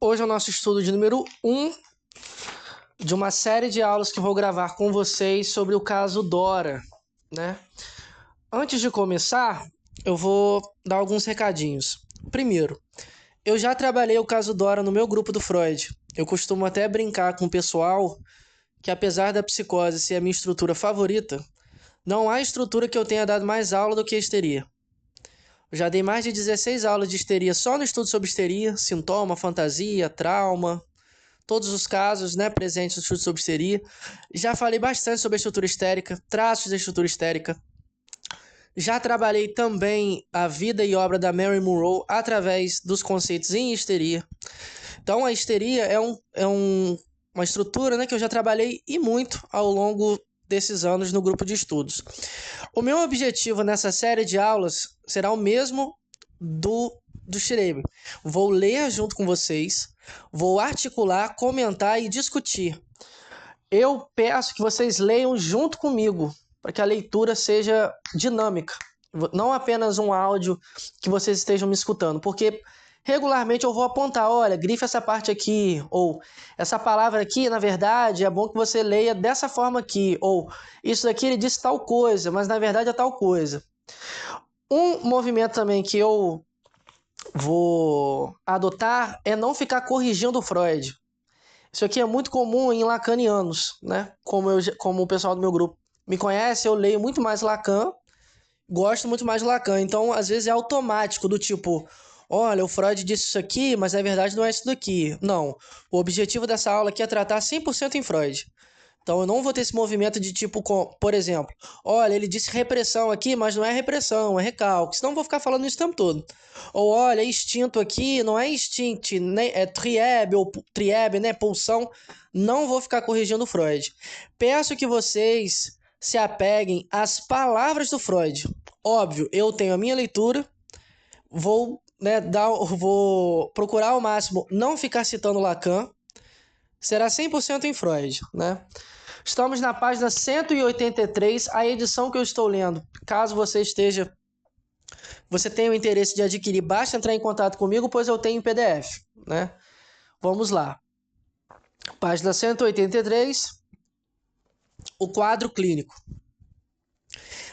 Hoje é o nosso estudo de número 1 de uma série de aulas que eu vou gravar com vocês sobre o caso Dora, né? Antes de começar, eu vou dar alguns recadinhos. Primeiro, eu já trabalhei o caso Dora no meu grupo do Freud. Eu costumo até brincar com o pessoal que, apesar da psicose ser a minha estrutura favorita, não há estrutura que eu tenha dado mais aula do que a histeria. Eu já dei mais de 16 aulas de histeria só no estudo sobre histeria, sintoma, fantasia, trauma, todos os casos, né, presentes no estudo sobre histeria. Já falei bastante sobre a estrutura histérica, traços da estrutura histérica. Já trabalhei também a vida e obra da Mary Monroe através dos conceitos em histeria. Então, a histeria é uma estrutura, né, que eu já trabalhei e muito ao longo desses anos no grupo de estudos. O meu objetivo nessa série de aulas será o mesmo do Schreiber. Vou ler junto com vocês, vou articular, comentar e discutir. Eu peço que vocês leiam junto comigo, para que a leitura seja dinâmica. Não apenas um áudio que vocês estejam me escutando, porque regularmente eu vou apontar, olha, grife essa parte aqui, ou essa palavra aqui, na verdade, é bom que você leia dessa forma aqui, ou isso daqui ele disse tal coisa, mas na verdade é tal coisa. Um movimento também que eu vou adotar é não ficar corrigindo o Freud. Isso aqui é muito comum em lacanianos, né? Como o pessoal do meu grupo me conhece, eu leio muito mais Lacan, gosto muito mais de Lacan. Então, às vezes é automático, do tipo, olha, o Freud disse isso aqui, mas na verdade não é isso daqui. Não, o objetivo dessa aula aqui é tratar 100% em Freud. Então eu não vou ter esse movimento de tipo, por exemplo, olha, ele disse repressão aqui, mas não é repressão, é recalque. Senão eu vou ficar falando isso o tempo todo. Ou olha, é instinto aqui, não é instinto, né? É triebe ou triebe, né? Pulsão. Não vou ficar corrigindo o Freud. Peço que vocês se apeguem às palavras do Freud. Óbvio, eu tenho a minha leitura, vou procurar ao máximo não ficar citando Lacan. Será 100% em Freud, né? Estamos na página 183, a edição que eu estou lendo. Caso você tenha o interesse de adquirir, basta entrar em contato comigo, pois eu tenho em PDF, né? Vamos lá. Página 183, o quadro clínico.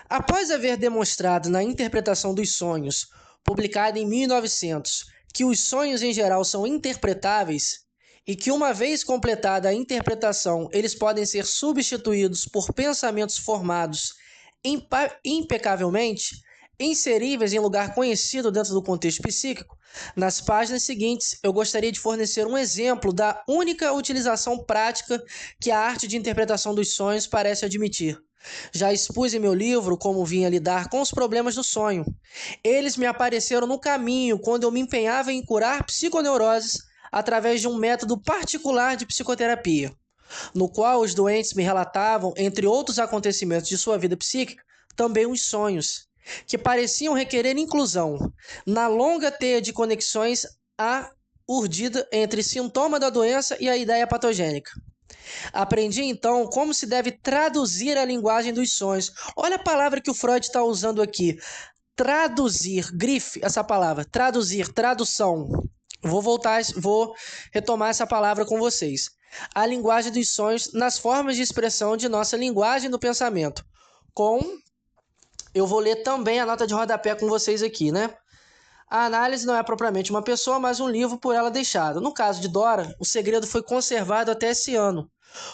Após haver demonstrado na interpretação dos sonhos, publicada em 1900, que os sonhos em geral são interpretáveis, e que uma vez completada a interpretação, eles podem ser substituídos por pensamentos formados impecavelmente, inseríveis em lugar conhecido dentro do contexto psíquico, nas páginas seguintes eu gostaria de fornecer um exemplo da única utilização prática que a arte de interpretação dos sonhos parece admitir. Já expus em meu livro como vinha lidar com os problemas do sonho. Eles me apareceram no caminho quando eu me empenhava em curar psiconeuroses através de um método particular de psicoterapia, no qual os doentes me relatavam, entre outros acontecimentos de sua vida psíquica, também os sonhos, que pareciam requerer inclusão, na longa teia de conexões urdida entre sintoma da doença e a ideia patogênica. Aprendi então como se deve traduzir a linguagem dos sonhos. Olha a palavra que o Freud está usando aqui. Traduzir, grife essa palavra, traduzir, tradução. Vou retomar essa palavra com vocês. A linguagem dos sonhos nas formas de expressão de nossa linguagem do pensamento. Eu vou ler também a nota de rodapé com vocês aqui, né? A análise não é propriamente uma pessoa, mas um livro por ela deixado. No caso de Dora, o segredo foi conservado até esse ano.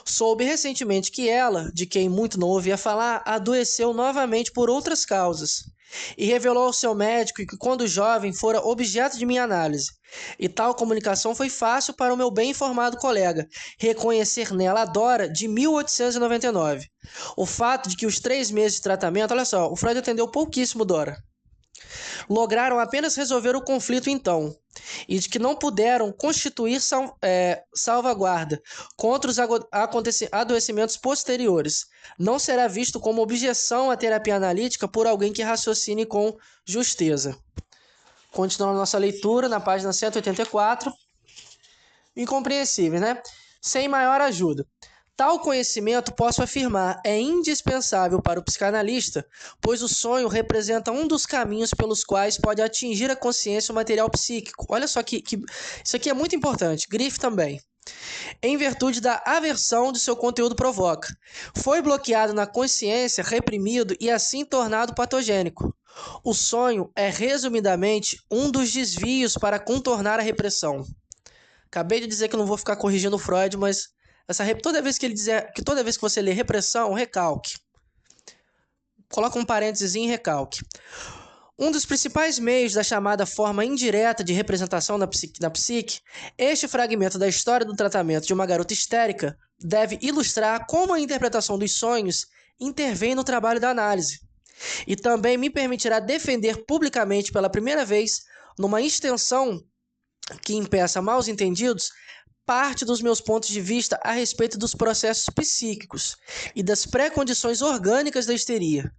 Soube recentemente que ela, de quem muito não ouvia falar, adoeceu novamente por outras causas. E revelou ao seu médico que, quando jovem, fora objeto de minha análise. E tal comunicação foi fácil para o meu bem informado colega reconhecer nela a Dora de 1899. O fato de que os 3 meses de tratamento, olha só, o Freud atendeu pouquíssimo Dora, lograram apenas resolver o conflito então, e de que não puderam constituir salvaguarda contra os adoecimentos posteriores. Não será visto como objeção à terapia analítica por alguém que raciocine com justeza. Continuando nossa leitura na página 184. Incompreensível, né? Sem maior ajuda. Tal conhecimento, posso afirmar, é indispensável para o psicanalista, pois o sonho representa um dos caminhos pelos quais pode atingir a consciência o material psíquico. Olha só que isso aqui é muito importante, grife também. Em virtude da aversão de seu conteúdo provoca. Foi bloqueado na consciência, reprimido e assim tornado patogênico. O sonho é, resumidamente, um dos desvios para contornar a repressão. Acabei de dizer que não vou ficar corrigindo o Freud, mas toda vez que ele dizer que toda vez que você lê repressão, recalque. Coloca um parênteses em recalque. Um dos principais meios da chamada forma indireta de representação na psique, este fragmento da história do tratamento de uma garota histérica deve ilustrar como a interpretação dos sonhos intervém no trabalho da análise. E também me permitirá defender publicamente pela primeira vez, numa extensão que impeça maus entendidos, parte dos meus pontos de vista a respeito dos processos psíquicos e das pré-condições orgânicas da histeria.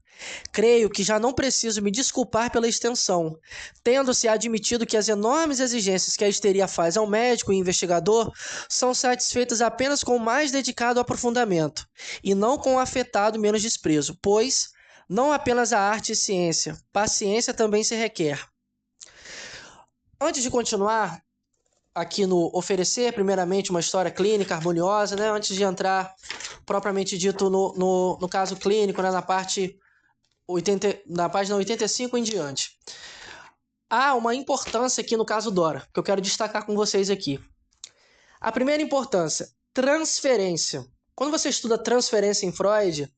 Creio que já não preciso me desculpar pela extensão, tendo-se admitido que as enormes exigências que a histeria faz ao médico e investigador são satisfeitas apenas com o mais dedicado aprofundamento, e não com o afetado menos desprezo, pois não apenas a arte e ciência, paciência também se requer. Antes de continuar aqui no oferecer, primeiramente, uma história clínica harmoniosa, né? Antes de entrar propriamente dito no caso clínico, né? Na página 85 em diante. Há uma importância aqui no caso Dora, que eu quero destacar com vocês aqui. A primeira importância, transferência. Quando você estuda transferência em Freud,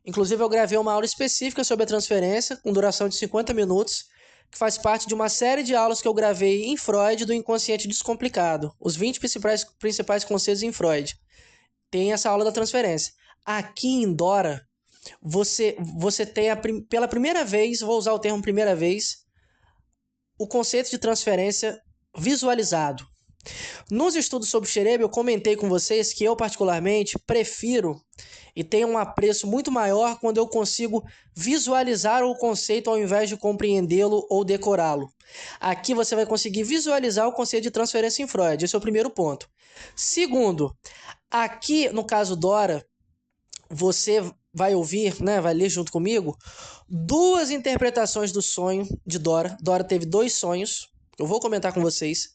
inclusive eu gravei uma aula específica sobre a transferência, com duração de 50 minutos, que faz parte de uma série de aulas que eu gravei em Freud do inconsciente descomplicado, os 20 principais conceitos em Freud. Tem essa aula da transferência. Aqui em Dora, você tem pela primeira vez, vou usar o termo primeira vez, o conceito de transferência visualizado. Nos estudos sobre Xerebe, eu comentei com vocês que eu particularmente prefiro e tenho um apreço muito maior quando eu consigo visualizar o conceito ao invés de compreendê-lo ou decorá-lo. Aqui você vai conseguir visualizar o conceito de transferência em Freud, esse é o primeiro ponto. Segundo, aqui no caso Dora, você vai ouvir, né, vai ler junto comigo, duas interpretações do sonho de Dora. Dora teve 2 sonhos, eu vou comentar com vocês,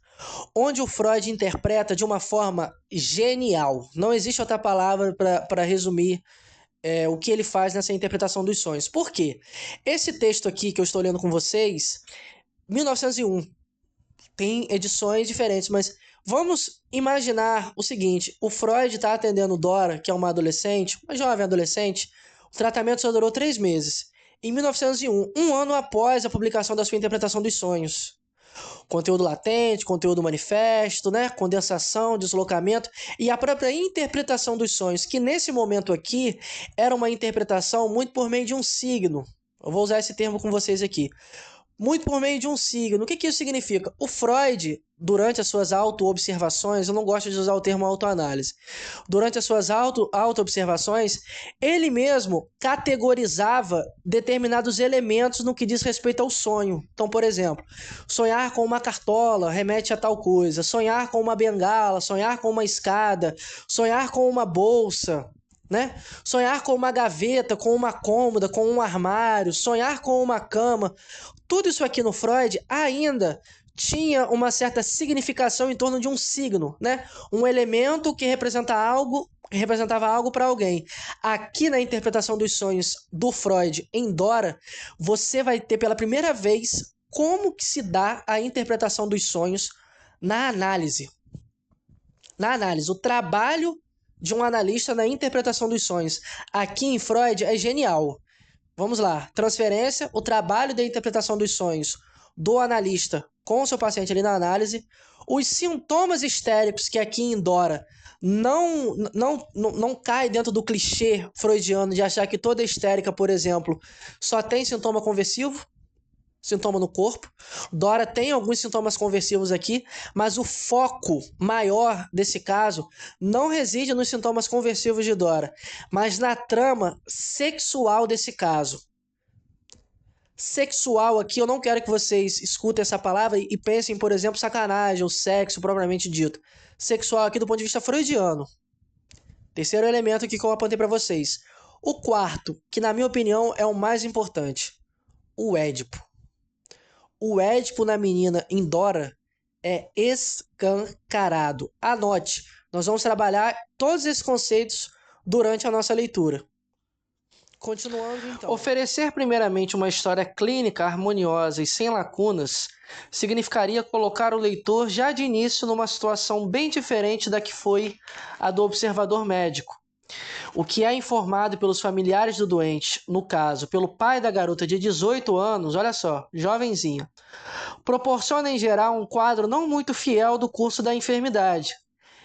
onde o Freud interpreta de uma forma genial. Não existe outra palavra para resumir o que ele faz nessa interpretação dos sonhos. Por quê? Esse texto aqui que eu estou lendo com vocês, 1901, tem edições diferentes, mas vamos imaginar o seguinte, o Freud está atendendo Dora, que é uma adolescente, uma jovem adolescente, o tratamento só durou 3 meses. Em 1901, um ano após a publicação da sua interpretação dos sonhos. Conteúdo latente, conteúdo manifesto, né? Condensação, deslocamento e a própria interpretação dos sonhos, que nesse momento aqui era uma interpretação muito por meio de um signo. Eu vou usar esse termo com vocês aqui. Muito por meio de um signo. O que isso significa? O Freud, durante as suas auto-observações, eu não gosto de usar o termo autoanálise, durante as suas auto-observações, ele mesmo categorizava determinados elementos no que diz respeito ao sonho. Então, por exemplo, sonhar com uma cartola remete a tal coisa, sonhar com uma bengala, sonhar com uma escada, sonhar com uma bolsa, né? Sonhar com uma gaveta, com uma cômoda, com um armário, sonhar com uma cama. Tudo isso aqui no Freud ainda tinha uma certa significação em torno de um signo, né? Um elemento que representava algo para alguém. Aqui na interpretação dos sonhos do Freud em Dora, você vai ter pela primeira vez como que se dá a interpretação dos sonhos na análise. Na análise, o trabalho de um analista na interpretação dos sonhos. Aqui em Freud é genial. Vamos lá, transferência, o trabalho da interpretação dos sonhos do analista com o seu paciente ali na análise, os sintomas histéricos que aqui em Dora não cai dentro do clichê freudiano de achar que toda histérica, por exemplo, só tem sintoma conversivo, sintoma no corpo. Dora tem alguns sintomas conversivos aqui, mas o foco maior desse caso não reside nos sintomas conversivos de Dora, mas na trama sexual desse caso. Sexual aqui, eu não quero que vocês escutem essa palavra e pensem, por exemplo, sacanagem ou sexo propriamente dito. Sexual aqui do ponto de vista freudiano. Terceiro elemento aqui que eu apontei para vocês. O quarto, que na minha opinião é o mais importante, o Édipo. O Édipo na menina em Dora é escancarado. Anote, nós vamos trabalhar todos esses conceitos durante a nossa leitura. Continuando então. Oferecer primeiramente uma história clínica harmoniosa e sem lacunas significaria colocar o leitor já de início numa situação bem diferente da que foi a do observador médico. O que é informado pelos familiares do doente, no caso, pelo pai da garota de 18 anos, olha só, jovenzinha, proporciona em geral um quadro não muito fiel do curso da enfermidade.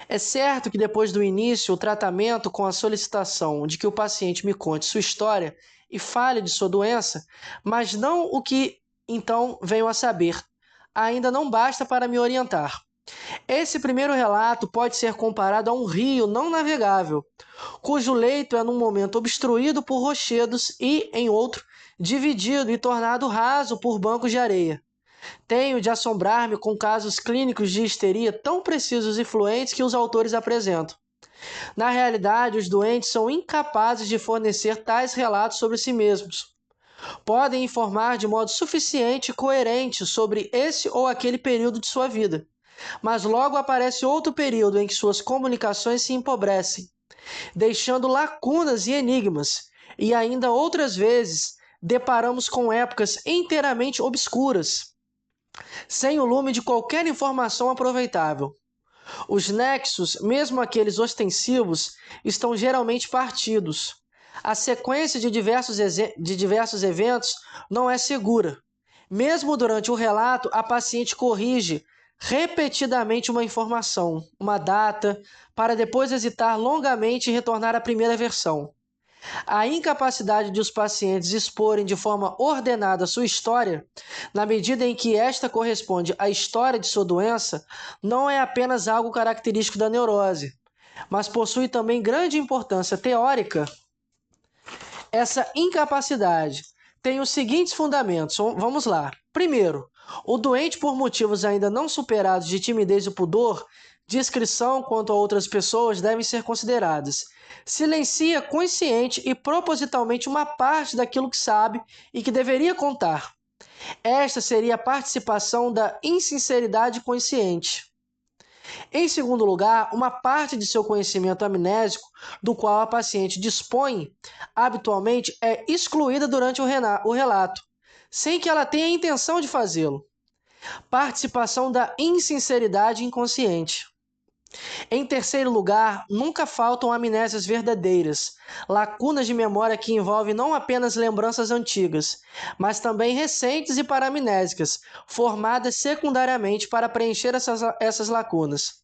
É certo que depois do início, o tratamento com a solicitação de que o paciente me conte sua história e fale de sua doença, mas não o que então venho a saber, ainda não basta para me orientar. Esse primeiro relato pode ser comparado a um rio não navegável, cujo leito é num momento obstruído por rochedos e, em outro, dividido e tornado raso por bancos de areia. Tenho de assombrar-me com casos clínicos de histeria tão precisos e fluentes que os autores apresentam. Na realidade, os doentes são incapazes de fornecer tais relatos sobre si mesmos. Podem informar de modo suficiente e coerente sobre esse ou aquele período de sua vida, mas logo aparece outro período em que suas comunicações se empobrecem, deixando lacunas e enigmas, e ainda outras vezes deparamos com épocas inteiramente obscuras, sem o lume de qualquer informação aproveitável. Os nexos, mesmo aqueles ostensivos, estão geralmente partidos. A sequência de diversos eventos não é segura. Mesmo durante o relato, a paciente corrige repetidamente uma informação, uma data, para depois hesitar longamente e retornar à primeira versão. A incapacidade de os pacientes exporem de forma ordenada sua história, na medida em que esta corresponde à história de sua doença, não é apenas algo característico da neurose, mas possui também grande importância teórica. Essa incapacidade tem os seguintes fundamentos. Vamos lá. Primeiro, o doente, por motivos ainda não superados de timidez e pudor, discrição quanto a outras pessoas devem ser consideradas. Silencia consciente e propositalmente uma parte daquilo que sabe e que deveria contar. Esta seria a participação da insinceridade consciente. Em segundo lugar, uma parte de seu conhecimento amnésico, do qual a paciente dispõe, habitualmente é excluída durante o relato, sem que ela tenha a intenção de fazê-lo. Participação da insinceridade inconsciente. Em terceiro lugar, nunca faltam amnésias verdadeiras, lacunas de memória que envolvem não apenas lembranças antigas, mas também recentes e paramnésicas, formadas secundariamente para preencher essas lacunas.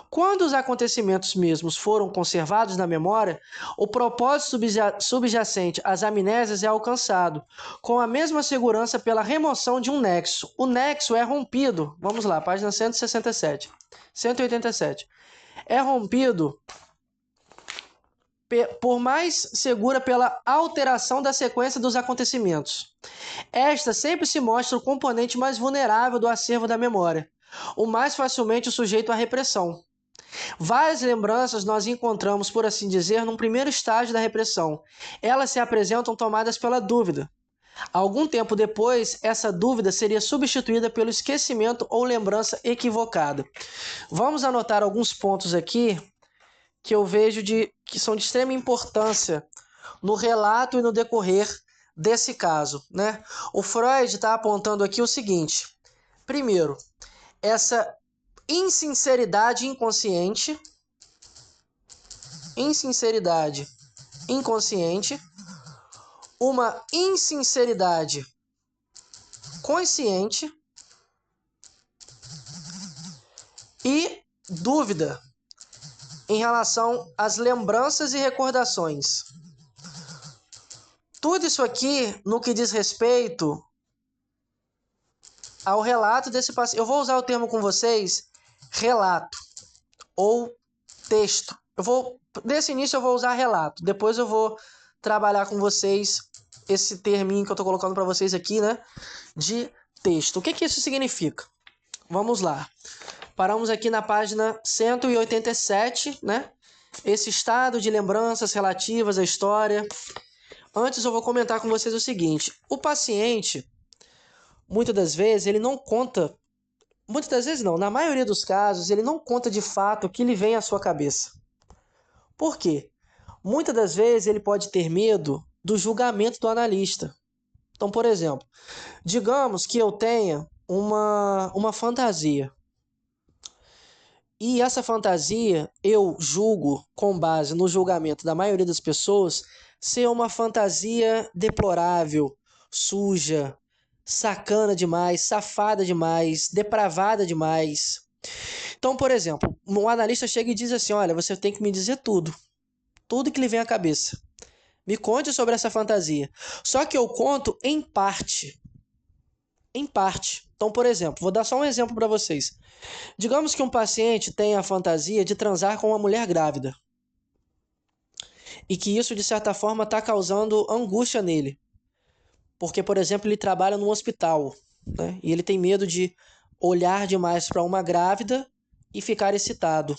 Quando os acontecimentos mesmos foram conservados na memória, o propósito subjacente às amnésias é alcançado, com a mesma segurança pela remoção de um nexo. O nexo é rompido. Vamos lá, página 167. 187. É rompido por mais segura pela alteração da sequência dos acontecimentos. Esta sempre se mostra o componente mais vulnerável do acervo da memória, o mais facilmente sujeito à repressão. Várias lembranças nós encontramos, por assim dizer, num primeiro estágio da repressão. Elas se apresentam tomadas pela dúvida. Algum tempo depois, essa dúvida seria substituída pelo esquecimento ou lembrança equivocada. Vamos anotar alguns pontos aqui que eu vejo que são de extrema importância no relato e no decorrer desse caso, né? O Freud está apontando aqui o seguinte. Primeiro, essa insinceridade inconsciente, uma insinceridade consciente e dúvida em relação às lembranças e recordações. Tudo isso aqui no que diz respeito ao relato desse paciente. Eu vou usar o termo com vocês, relato ou texto. Desse início eu vou usar relato, depois eu vou trabalhar com vocês esse terminho que eu estou colocando para vocês aqui, né, de texto. O que isso significa? Vamos lá. Paramos aqui na página 187, né? esse estado de lembranças relativas à história. Antes eu vou comentar com vocês o seguinte: o paciente, muitas das vezes, ele não conta, muitas das vezes não, na maioria dos casos, ele não conta de fato o que lhe vem à sua cabeça. Por quê? Muitas das vezes ele pode ter medo do julgamento do analista. Então, por exemplo, digamos que eu tenha uma fantasia. E essa fantasia eu julgo, com base no julgamento da maioria das pessoas, ser uma fantasia deplorável, suja, sacana demais, safada demais, depravada demais. Então, por exemplo, um analista chega e diz assim: olha, você tem que me dizer tudo, tudo que lhe vem à cabeça. Me conte sobre essa fantasia. Só que eu conto em parte. Em parte. Então, por exemplo, vou dar só um exemplo para vocês. Digamos que um paciente tenha a fantasia de transar com uma mulher grávida. E que isso, de certa forma, está causando angústia nele. Porque, por exemplo, ele trabalha num hospital, né? E ele tem medo de olhar demais para uma grávida e ficar excitado.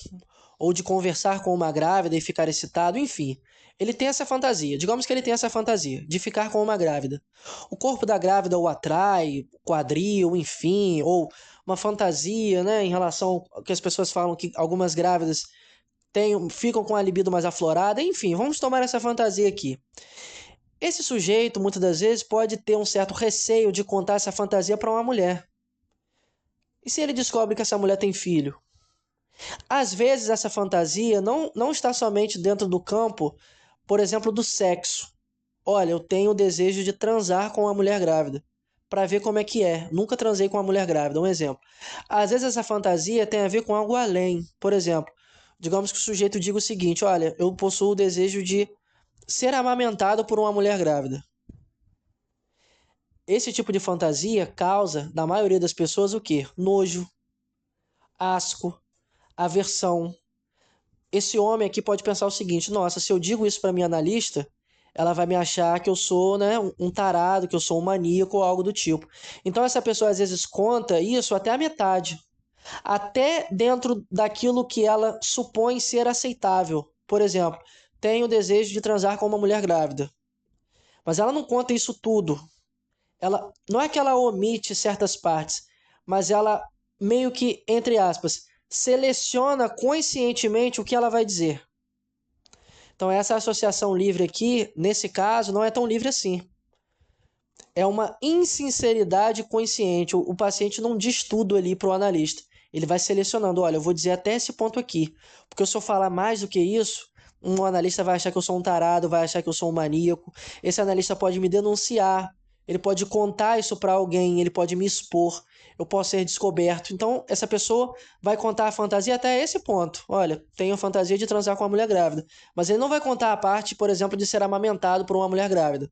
Ou de conversar com uma grávida e ficar excitado, enfim. Ele tem essa fantasia. Digamos que ele tem essa fantasia de ficar com uma grávida. O corpo da grávida o atrai, quadril, enfim, ou uma fantasia, né, em relação ao que as pessoas falam que algumas grávidas ficam com a libido mais aflorada, enfim, vamos tomar essa fantasia aqui. Esse sujeito, muitas das vezes, pode ter um certo receio de contar essa fantasia para uma mulher. E se ele descobre que essa mulher tem filho? Às vezes essa fantasia não está somente dentro do campo, por exemplo, do sexo. Olha, eu tenho o desejo de transar com uma mulher grávida, para ver como é que é. Nunca transei com uma mulher grávida, um exemplo. Às vezes essa fantasia tem a ver com algo além. Por exemplo, digamos que o sujeito diga o seguinte: olha, eu possuo o desejo de ser amamentado por uma mulher grávida. Esse tipo de fantasia causa, na maioria das pessoas, o quê? Nojo, asco, aversão. Esse homem aqui pode pensar o seguinte: nossa, se eu digo isso para minha analista, ela vai me achar que eu sou, né, um tarado, que eu sou um maníaco ou algo do tipo. Então essa pessoa às vezes conta isso até a metade, até dentro daquilo que ela supõe ser aceitável. Por exemplo, tenho o desejo de transar com uma mulher grávida, mas ela não conta isso tudo. Ela não é que ela omite certas partes, mas ela meio que, entre aspas, seleciona conscientemente o que ela vai dizer. Então essa associação livre aqui, nesse caso, não é tão livre assim. É uma insinceridade consciente. O paciente não diz tudo ali para o analista. Ele vai selecionando: olha, eu vou dizer até esse ponto aqui, porque se eu falar mais do que isso, um analista vai achar que eu sou um tarado, vai achar que eu sou um maníaco. Esse analista pode me denunciar, ele pode contar isso para alguém, ele pode me expor, eu posso ser descoberto. Então essa pessoa vai contar a fantasia até esse ponto: olha, tenho a fantasia de transar com uma mulher grávida. Mas ele não vai contar a parte, por exemplo, de ser amamentado por uma mulher grávida.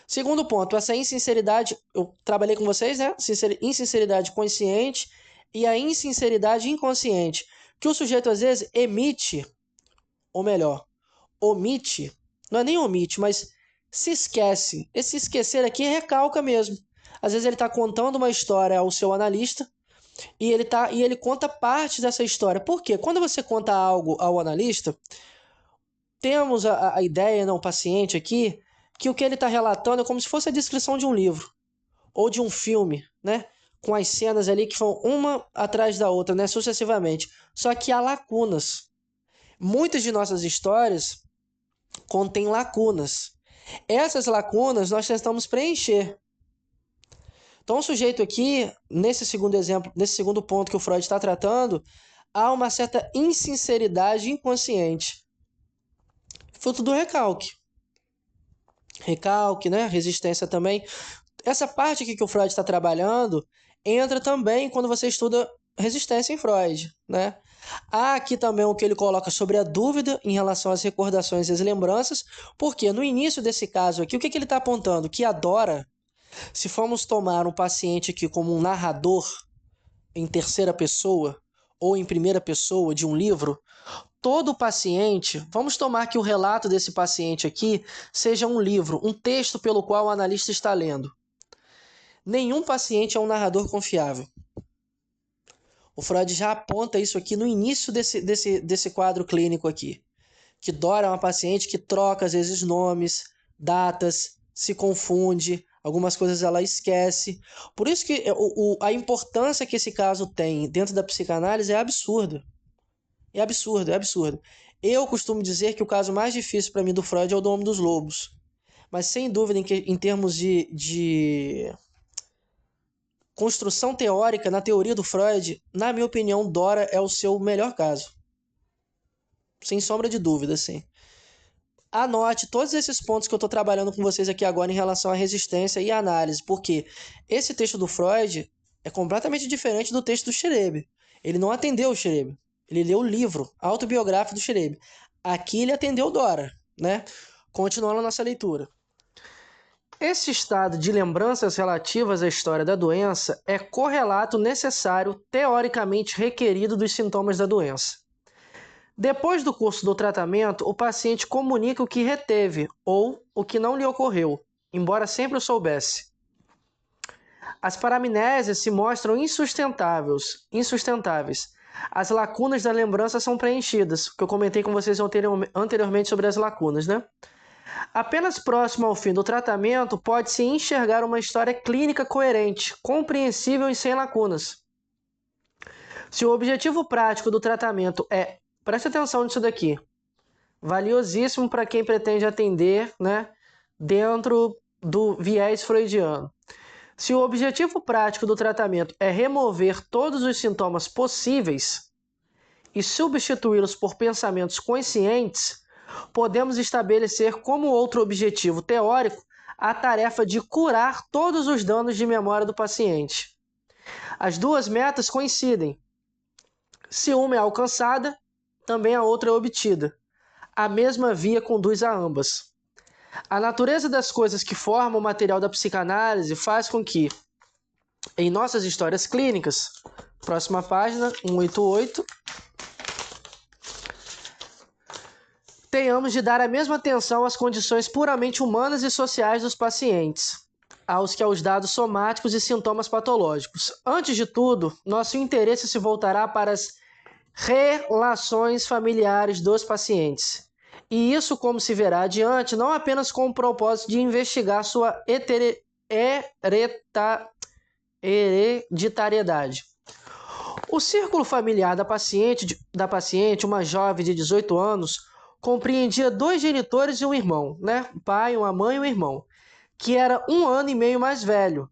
Segundo ponto, essa insinceridade, eu trabalhei com vocês, né? Insinceridade consciente e a insinceridade inconsciente, que o sujeito às vezes emite, ou melhor, omite, não é nem omite, mas se esquece. Esse esquecer aqui é recalca mesmo. Às vezes ele está contando uma história ao seu analista e ele conta parte dessa história. Por quê? Quando você conta algo ao analista, temos a ideia, não, o paciente aqui, que o que ele está relatando é como se fosse a descrição de um livro ou de um filme, né? Com as cenas ali que vão uma atrás da outra, né? Sucessivamente. Só que há lacunas. Muitas de nossas histórias contêm lacunas. Essas lacunas nós tentamos preencher. Então, o sujeito aqui, nesse segundo exemplo, nesse segundo ponto que o Freud está tratando, há uma certa insinceridade inconsciente, fruto do recalque. Recalque, né? Resistência também. Essa parte aqui que o Freud está trabalhando entra também quando você estuda resistência em Freud, né? Há aqui também o que ele coloca sobre a dúvida em relação às recordações e às lembranças, porque no início desse caso aqui, o que ele está apontando? Que a Dora, se formos tomar um paciente aqui como um narrador em terceira pessoa ou em primeira pessoa de um livro, todo paciente, vamos tomar que o relato desse paciente aqui seja um livro, um texto pelo qual o analista está lendo. Nenhum paciente é um narrador confiável. O Freud já aponta isso aqui no início desse quadro clínico aqui. que Dora é uma paciente que troca às vezes nomes, datas, se confunde, algumas coisas ela esquece. Por isso que a importância que esse caso tem dentro da psicanálise é absurda. É absurdo, é absurdo. Eu costumo dizer que o caso mais difícil para mim do Freud é o do Homem dos Lobos. Mas sem dúvida em termos de construção teórica, na teoria do Freud, na minha opinião, Dora é o seu melhor caso. Sem sombra de dúvida, sim. Anote todos esses pontos que eu estou trabalhando com vocês aqui agora em relação à resistência e análise, porque esse texto do Freud é completamente diferente do texto do Schreber. Ele não atendeu o Schreber. Ele leu o livro autobiográfico do Schreber. Aqui ele atendeu Dora, né? Continuando a nossa leitura. Esse estado de lembranças relativas à história da doença é correlato necessário teoricamente requerido dos sintomas da doença. Depois do curso do tratamento, o paciente comunica o que reteve ou o que não lhe ocorreu, embora sempre o soubesse. As paramnésias se mostram insustentáveis. As lacunas da lembrança são preenchidas, que eu comentei com vocês anteriormente sobre as lacunas, né? Apenas próximo ao fim do tratamento pode-se enxergar uma história clínica coerente, compreensível e sem lacunas. Se o objetivo prático do tratamento é, preste atenção nisso daqui, valiosíssimo para quem pretende atender, né, dentro do viés freudiano. Se o objetivo prático do tratamento é remover todos os sintomas possíveis e substituí-los por pensamentos conscientes, podemos estabelecer como outro objetivo teórico a tarefa de curar todos os danos de memória do paciente. As duas metas coincidem. Se uma é alcançada, também a outra é obtida. A mesma via conduz a ambas. A natureza das coisas que formam o material da psicanálise faz com que, em nossas histórias clínicas, próxima página, 188, tenhamos de dar a mesma atenção às condições puramente humanas e sociais dos pacientes, aos dados somáticos e sintomas patológicos. Antes de tudo, nosso interesse se voltará para as relações familiares dos pacientes. E isso, como se verá adiante, não apenas com o propósito de investigar sua hereditariedade. O círculo familiar da paciente, uma jovem de 18 anos, compreendia 2 genitores e um irmão, né? Um pai, uma mãe e um irmão, que era 1 ano e meio mais velho.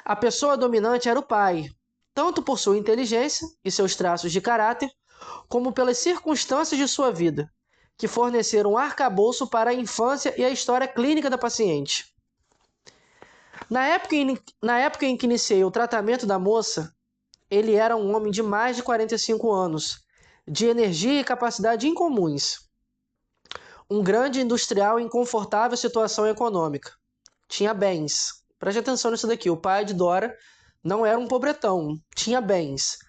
A pessoa dominante era o pai, tanto por sua inteligência e seus traços de caráter, como pelas circunstâncias de sua vida, que forneceram um arcabouço para a infância e a história clínica da paciente. Na época em que iniciei o tratamento da moça, ele era um homem de mais de 45 anos, de energia e capacidade incomuns. Um grande industrial em confortável situação econômica. Tinha bens. Preste atenção nisso daqui. O pai de Dora não era um pobretão, tinha bens.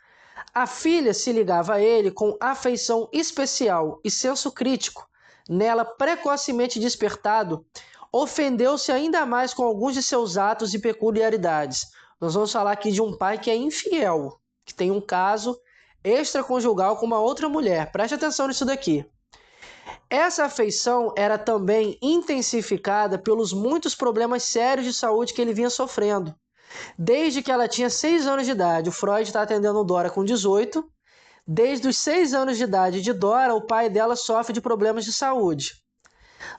A filha se ligava a ele com afeição especial e senso crítico. Nela, precocemente despertado, ofendeu-se ainda mais com alguns de seus atos e peculiaridades. Nós vamos falar aqui de um pai que é infiel, que tem um caso extraconjugal com uma outra mulher. Preste atenção nisso daqui. Essa afeição era também intensificada pelos muitos problemas sérios de saúde que ele vinha sofrendo. Desde que ela tinha 6 anos de idade, o Freud está atendendo Dora com 18. Desde os 6 anos de idade de Dora, o pai dela sofre de problemas de saúde.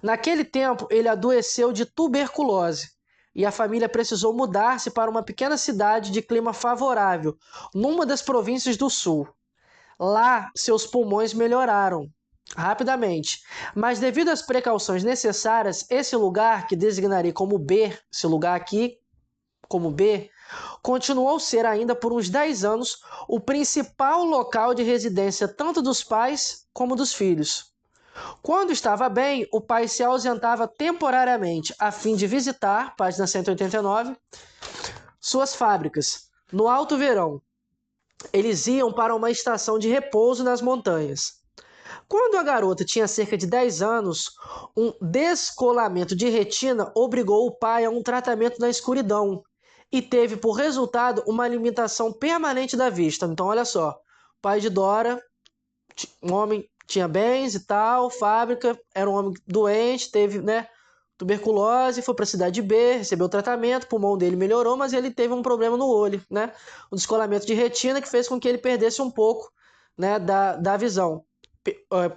Naquele tempo, ele adoeceu de tuberculose e a família precisou mudar-se para uma pequena cidade de clima favorável, numa das províncias do sul. Lá, seus pulmões melhoraram rapidamente, mas devido às precauções necessárias, esse lugar, que designarei como B, esse lugar aqui como B, continuou a ser ainda por uns 10 anos o principal local de residência tanto dos pais como dos filhos. Quando estava bem, o pai se ausentava temporariamente a fim de visitar, página 189, suas fábricas. No alto verão, eles iam para uma estação de repouso nas montanhas. Quando a garota tinha cerca de 10 anos, um descolamento de retina obrigou o pai a um tratamento na escuridão e teve por resultado uma limitação permanente da vista. Então, olha só, o pai de Dora, um homem tinha bens e tal, fábrica, era um homem doente, teve, né, tuberculose, foi para a cidade B, recebeu tratamento, o pulmão dele melhorou, mas ele teve um problema no olho, né, um descolamento de retina que fez com que ele perdesse um pouco, né, da visão,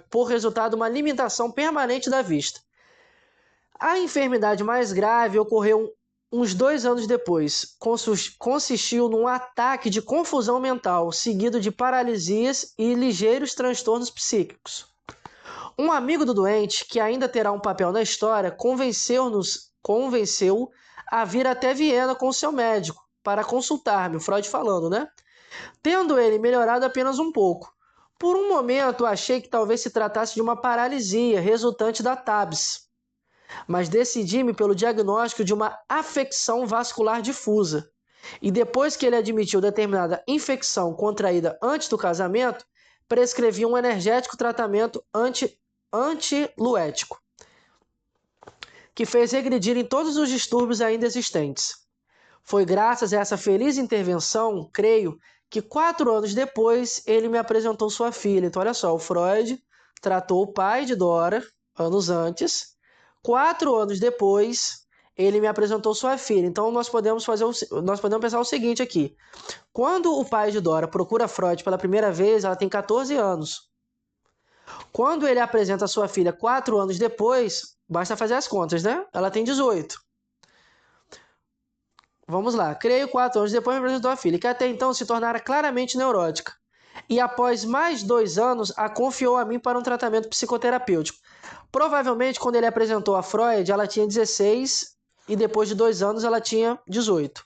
por resultado de uma limitação permanente da vista. A enfermidade mais grave ocorreu uns 2 anos depois. Consistiu num ataque de confusão mental, seguido de paralisias e ligeiros transtornos psíquicos. Um amigo do doente, que ainda terá um papel na história, convenceu a vir até Viena com seu médico para consultar-me, o Freud falando, né? Tendo ele melhorado apenas um pouco. Por um momento, achei que talvez se tratasse de uma paralisia resultante da TABS, mas decidi-me pelo diagnóstico de uma afecção vascular difusa. E depois que ele admitiu determinada infecção contraída antes do casamento, prescrevi um energético tratamento antiluético, que fez regredir em todos os distúrbios ainda existentes. Foi graças a essa feliz intervenção, creio, que 4 anos depois ele me apresentou sua filha. Então olha só, o Freud tratou o pai de Dora anos antes. 4 anos depois, ele me apresentou sua filha. Então nós podemos pensar o seguinte aqui. Quando o pai de Dora procura Freud pela primeira vez, ela tem 14 anos. Quando ele apresenta sua filha 4 anos depois, basta fazer as contas, né? Ela tem 18. Vamos lá. Creio 4 anos depois me apresentou a filha, que até então se tornara claramente neurótica. E após mais 2 anos, a confiou a mim para um tratamento psicoterapêutico. Provavelmente, quando ele apresentou a Freud, ela tinha 16 e depois de 2 anos ela tinha 18.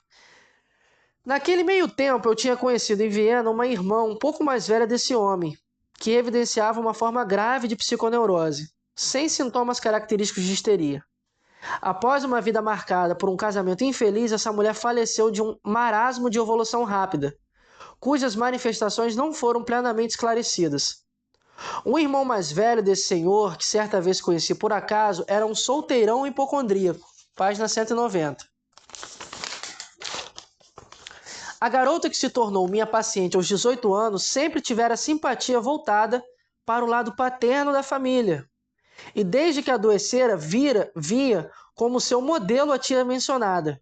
Naquele meio tempo, eu tinha conhecido em Viena uma irmã um pouco mais velha desse homem, que evidenciava uma forma grave de psiconeurose, sem sintomas característicos de histeria. Após uma vida marcada por um casamento infeliz, essa mulher faleceu de um marasmo de evolução rápida, cujas manifestações não foram plenamente esclarecidas. Um irmão mais velho desse senhor, que certa vez conheci por acaso, era um solteirão hipocondríaco. Página 190. A garota que se tornou minha paciente aos 18 anos sempre tivera simpatia voltada para o lado paterno da família. E desde que adoecera, via como seu modelo a tia mencionada.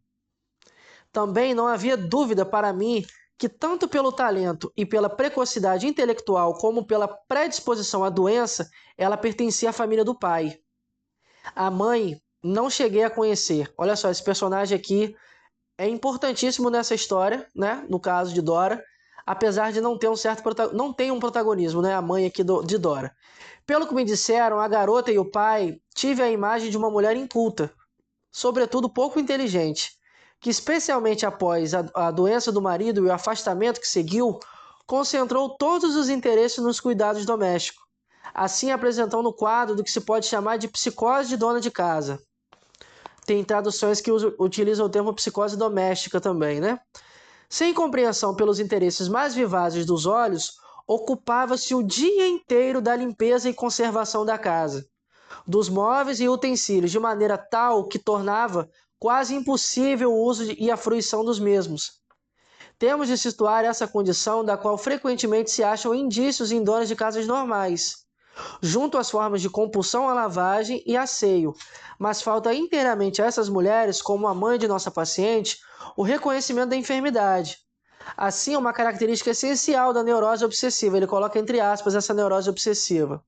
Também não havia dúvida para mim que tanto pelo talento e pela precocidade intelectual como pela predisposição à doença, ela pertencia à família do pai. A mãe não cheguei a conhecer. Olha só, esse personagem aqui é importantíssimo nessa história, né? No caso de Dora, apesar de não ter um protagonismo, né? A mãe aqui de Dora. Pelo que me disseram, a garota e o pai tive a imagem de uma mulher inculta, sobretudo pouco inteligente, que especialmente após a doença do marido e o afastamento que seguiu, concentrou todos os interesses nos cuidados domésticos, assim apresentando o quadro do que se pode chamar de psicose de dona de casa. Tem traduções que utilizam o termo psicose doméstica também, né? Sem compreensão pelos interesses mais vivazes dos olhos, ocupava-se o dia inteiro da limpeza e conservação da casa, dos móveis e utensílios, de maneira tal que tornava quase impossível o uso e a fruição dos mesmos. Temos de situar essa condição da qual frequentemente se acham indícios em donas de casas normais, junto às formas de compulsão à lavagem e asseio, mas falta inteiramente a essas mulheres, como a mãe de nossa paciente, o reconhecimento da enfermidade. Assim, é uma característica essencial da neurose obsessiva. Ele coloca entre aspas essa neurose obsessiva.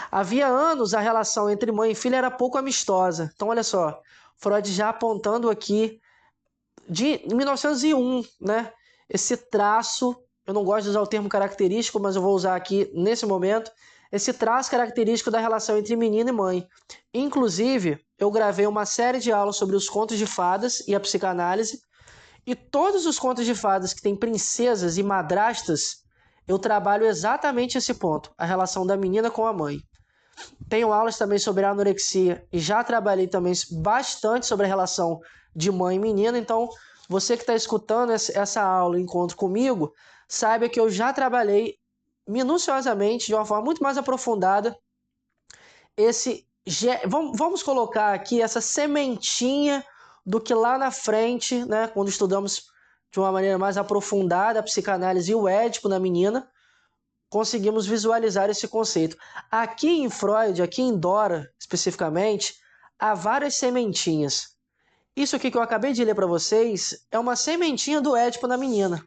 Havia anos a relação entre mãe e filha era pouco amistosa. Então, olha só, Freud já apontando aqui de 1901, né? Esse traço, eu não gosto de usar o termo característico, mas eu vou usar aqui nesse momento, esse traço característico da relação entre menino e mãe. Inclusive, eu gravei uma série de aulas sobre os contos de fadas e a psicanálise, e todos os contos de fadas que têm princesas e madrastas, eu trabalho exatamente esse ponto, a relação da menina com a mãe. Tenho aulas também sobre a anorexia e já trabalhei também bastante sobre a relação de mãe e menina, então você que está escutando essa aula, encontro comigo, saiba que eu já trabalhei minuciosamente, de uma forma muito mais aprofundada, vamos colocar aqui essa sementinha do que lá na frente, né, quando estudamos de uma maneira mais aprofundada a psicanálise e o Édipo na menina, conseguimos visualizar esse conceito. Aqui em Freud, aqui em Dora, especificamente, há várias sementinhas. Isso aqui que eu acabei de ler para vocês é uma sementinha do Édipo na menina.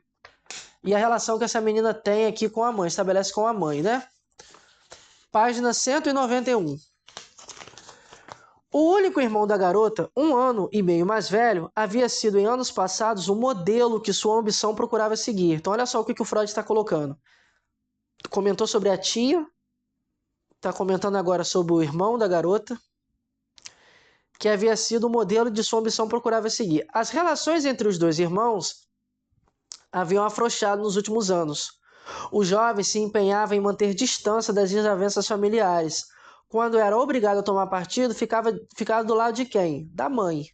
E a relação que essa menina tem aqui com a mãe, estabelece com a mãe, né? Página 191. O único irmão da garota, 1 ano e meio mais velho, havia sido em anos passados o modelo que sua ambição procurava seguir. Então olha só o que o Freud está colocando. Comentou sobre a tia, está comentando agora sobre o irmão da garota, que havia sido o modelo de sua ambição procurava seguir. As relações entre os dois irmãos haviam afrouxado nos últimos anos. O jovem se empenhava em manter distância das desavenças familiares. Quando era obrigado a tomar partido, ficava do lado de quem? Da mãe.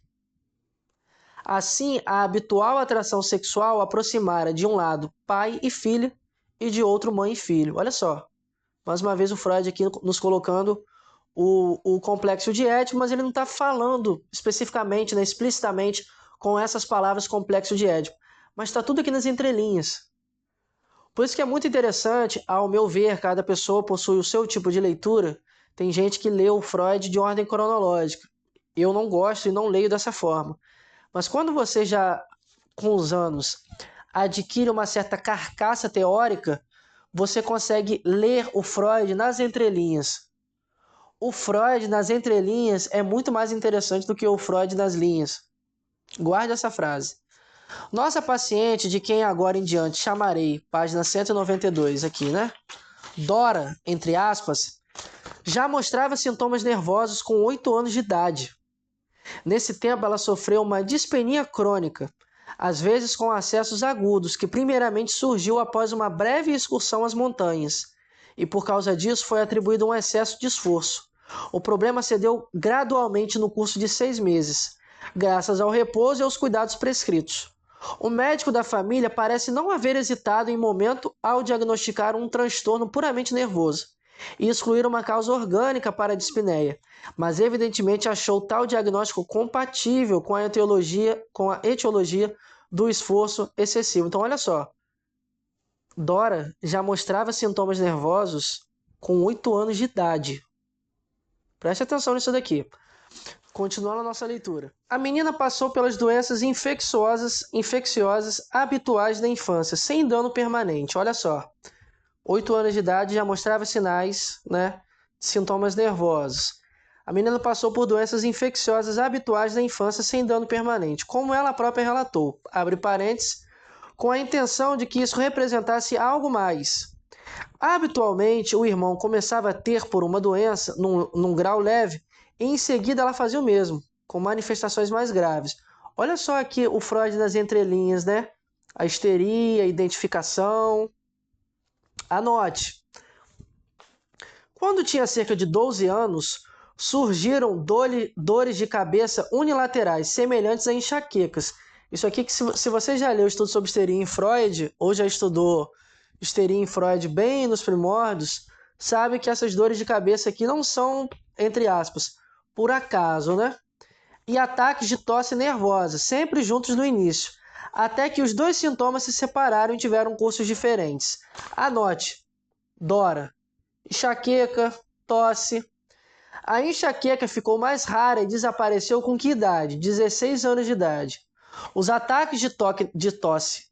Assim, a habitual atração sexual aproximara de um lado pai e filha e de outro mãe e filho. Olha só, mais uma vez o Freud aqui nos colocando o complexo de Édipo, mas ele não está falando especificamente, né, explicitamente com essas palavras complexo de Édipo. Mas está tudo aqui nas entrelinhas. Por isso que é muito interessante, ao meu ver, cada pessoa possui o seu tipo de leitura. Tem gente que lê o Freud de ordem cronológica. Eu não gosto e não leio dessa forma. Mas quando você já, com os anos, adquire uma certa carcaça teórica, você consegue ler o Freud nas entrelinhas. O Freud nas entrelinhas é muito mais interessante do que o Freud nas linhas. Guarde essa frase. Nossa paciente, de quem agora em diante chamarei, página 192 aqui, né? Dora, entre aspas, já mostrava sintomas nervosos com 8 anos de idade. Nesse tempo ela sofreu uma dispenia crônica, às vezes com acessos agudos, que primeiramente surgiu após uma breve excursão às montanhas, e por causa disso foi atribuído um excesso de esforço. O problema cedeu gradualmente no curso de 6 meses, graças ao repouso e aos cuidados prescritos. O médico da família parece não haver hesitado em momento ao diagnosticar um transtorno puramente nervoso e excluir uma causa orgânica para a dispneia, mas evidentemente achou tal diagnóstico compatível com a etiologia do esforço excessivo. Então olha só, Dora já mostrava sintomas nervosos com 8 anos de idade. Preste atenção nisso daqui. Continuando a nossa leitura. A menina passou pelas doenças infecciosas habituais da infância, sem dano permanente. Olha só. 8 anos de idade já mostrava sinais, né, de sintomas nervosos. A menina passou por doenças infecciosas habituais da infância sem dano permanente, como ela própria relatou, abre parênteses, com a intenção de que isso representasse algo mais. Habitualmente, o irmão começava a ter por uma doença, num grau leve, e em seguida ela fazia o mesmo, com manifestações mais graves. Olha só aqui o Freud nas entrelinhas, né? A histeria, a identificação. Anote. Quando tinha cerca de 12 anos, surgiram dores de cabeça unilaterais, semelhantes a enxaquecas. Isso aqui, que se você já leu o estudo sobre histeria em Freud, ou já estudou histeria em Freud bem nos primórdios, sabe que essas dores de cabeça aqui não são, entre aspas, por acaso, né? E ataques de tosse nervosa, sempre juntos no início, até que os dois sintomas se separaram e tiveram cursos diferentes. Anote, Dora, enxaqueca, tosse. A enxaqueca ficou mais rara e desapareceu com que idade? 16 anos de idade. Os ataques de tosse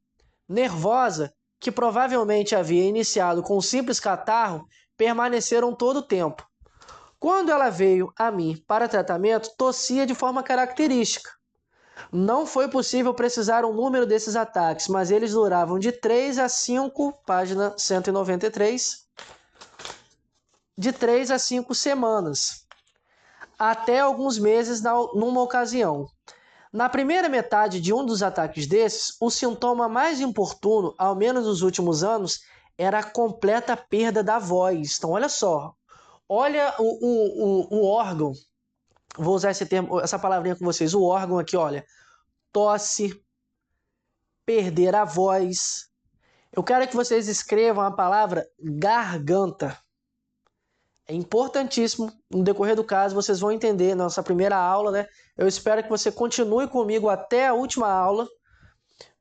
nervosa, que provavelmente havia iniciado com um simples catarro, permaneceram todo o tempo. Quando ela veio a mim para tratamento, tossia de forma característica. Não foi possível precisar um número desses ataques, mas eles duravam de 3 a 5, página 193, de 3 a 5 semanas, até alguns meses numa ocasião. Na primeira metade de um dos ataques desses, o sintoma mais importuno, ao menos nos últimos anos, era a completa perda da voz. Então, olha só. Olha o órgão. Vou usar esse termo, essa palavrinha com vocês. O órgão aqui, olha. Tosse. Perder a voz. Eu quero que vocês escrevam a palavra garganta. É importantíssimo. No decorrer do caso, vocês vão entender na nossa primeira aula, né? Eu espero que você continue comigo até a última aula,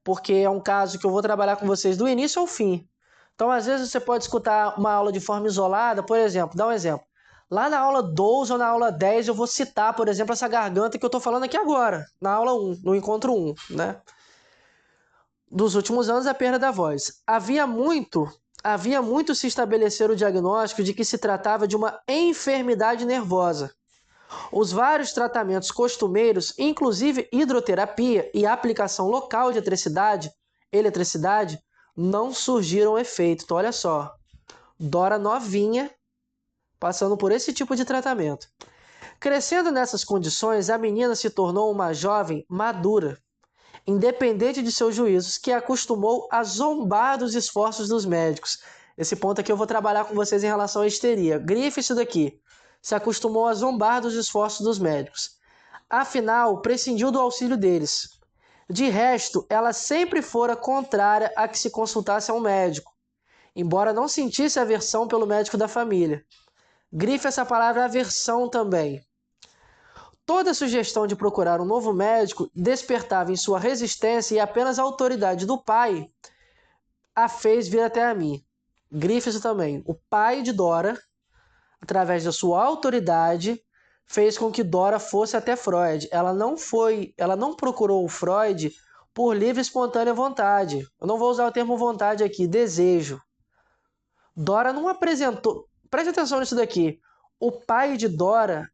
porque é um caso que eu vou trabalhar com vocês do início ao fim. Então, às vezes, você pode escutar uma aula de forma isolada, por exemplo, dá um exemplo. Lá na aula 12 ou na aula 10, eu vou citar, por exemplo, essa garganta que eu estou falando aqui agora, na aula 1, no encontro 1, né? Dos últimos anos, a perda da voz. Havia muito se estabelecer o diagnóstico de que se tratava de uma enfermidade nervosa. Os vários tratamentos costumeiros, inclusive hidroterapia e aplicação local de eletricidade, não surgiram efeito. Então, olha só, Dora novinha, passando por esse tipo de tratamento. Crescendo nessas condições, a menina se tornou uma jovem madura, independente de seus juízos, que acostumou a zombar dos esforços dos médicos. Esse ponto aqui eu vou trabalhar com vocês em relação à histeria. Grife isso daqui. Se acostumou a zombar dos esforços dos médicos. Afinal, prescindiu do auxílio deles. De resto, ela sempre fora contrária a que se consultasse a um médico, embora não sentisse aversão pelo médico da família. Grife essa palavra aversão também. Toda sugestão de procurar um novo médico despertava em sua resistência e apenas a autoridade do pai a fez vir até a mim. Grife isso também. O pai de Dora, através da sua autoridade, fez com que Dora fosse até Freud. Ela não procurou o Freud por livre e espontânea vontade. Eu não vou usar o termo vontade aqui, desejo. Dora não apresentou... Preste atenção nisso daqui. O pai de Dora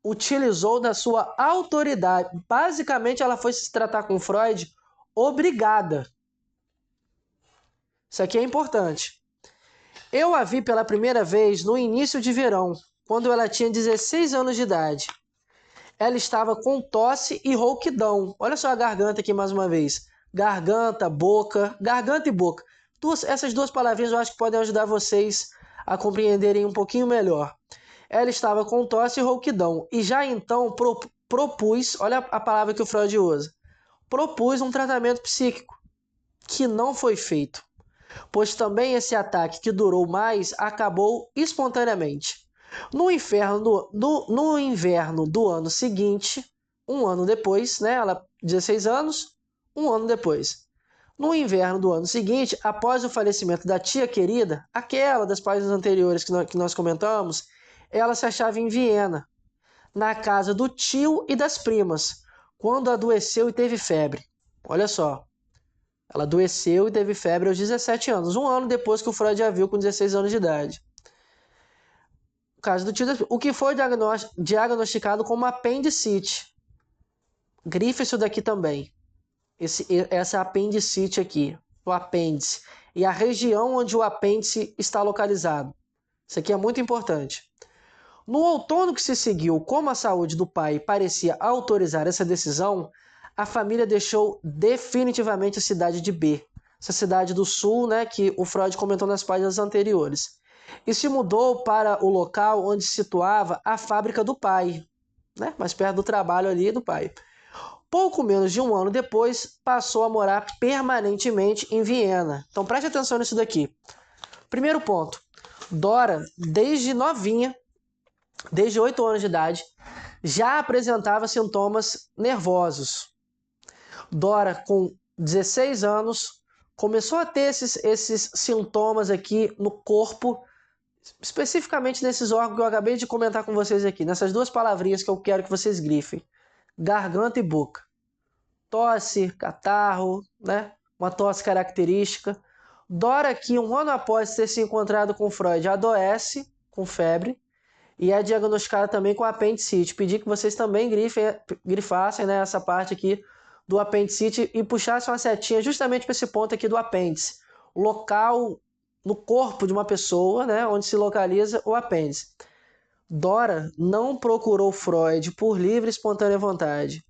utilizou da sua autoridade. Basicamente, ela foi se tratar com Freud obrigada. Isso aqui é importante. Eu a vi pela primeira vez no início de verão, quando ela tinha 16 anos de idade. Ela estava com tosse e rouquidão. Olha só a garganta aqui mais uma vez. Garganta e boca. Essas duas palavrinhas eu acho que podem ajudar vocês a compreenderem um pouquinho melhor. Ela estava com tosse e rouquidão. E já então propus, olha a palavra que o Freud usa, propus um tratamento psíquico, que não foi feito, pois também esse ataque que durou mais acabou espontaneamente. No inverno do ano seguinte, um ano depois, né, ela 16 anos, um ano depois. No inverno do ano seguinte, após o falecimento da tia querida, aquela das páginas anteriores que nós comentamos, ela se achava em Viena, na casa do tio e das primas, quando adoeceu e teve febre. Olha só, ela adoeceu e teve febre aos 17 anos, um ano depois que o Freud a viu com 16 anos de idade. O caso do tio, o que foi diagnosticado como apendicite. Grife isso daqui também. Essa apendicite aqui, o apêndice, e a região onde o apêndice está localizado. Isso aqui é muito importante. No outono que se seguiu, como a saúde do pai parecia autorizar essa decisão, a família deixou definitivamente a cidade de B, essa cidade do sul, né, que o Freud comentou nas páginas anteriores, e se mudou para o local onde se situava a fábrica do pai, né, mais perto do trabalho ali do pai. Pouco menos de um ano depois, passou a morar permanentemente em Viena. Então preste atenção nisso daqui. Primeiro ponto, Dora, desde novinha, desde 8 anos de idade, já apresentava sintomas nervosos. Dora, com 16 anos, começou a ter esses sintomas aqui no corpo, especificamente nesses órgãos que eu acabei de comentar com vocês aqui, nessas duas palavrinhas que eu quero que vocês grifem. Garganta e boca. Tosse, catarro, né? Uma tosse característica. Dora, que um ano após ter se encontrado com Freud, adoece com febre e é diagnosticada também com apendicite. Pedi que vocês também grifassem, né, essa parte aqui do apendicite e puxassem uma setinha justamente para esse ponto aqui do apêndice. O local no corpo de uma pessoa, né, onde se localiza o apêndice. Dora não procurou Freud por livre e espontânea vontade.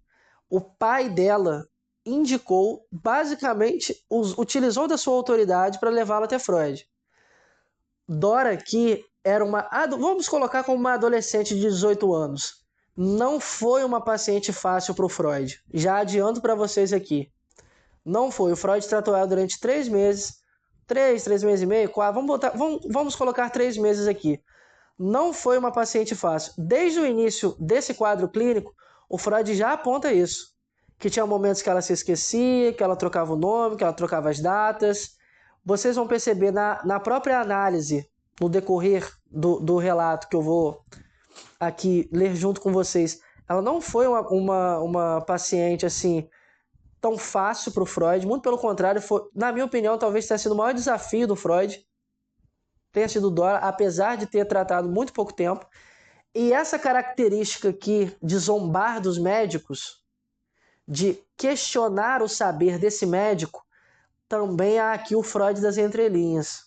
O pai dela indicou, basicamente, utilizou da sua autoridade para levá-la até Freud. Dora, que era vamos colocar como uma adolescente de 18 anos, não foi uma paciente fácil para o Freud. Já adianto para vocês aqui. Não foi. O Freud tratou ela durante 3 meses, 3 meses e meio, 4, vamos colocar 3 meses aqui. Não foi uma paciente fácil. Desde o início desse quadro clínico, o Freud já aponta isso. Que tinha momentos que ela se esquecia, que ela trocava o nome, que ela trocava as datas. vocês vão perceber na própria análise, no decorrer do relato que eu vou aqui ler junto com vocês, ela não foi uma paciente assim tão fácil para o Freud, muito pelo contrário, foi, na minha opinião, talvez tenha sido o maior desafio do Freud, tenha sido Dora, apesar de ter tratado muito pouco tempo. E essa característica aqui de zombar dos médicos, de questionar o saber desse médico, também há aqui o Freud das entrelinhas.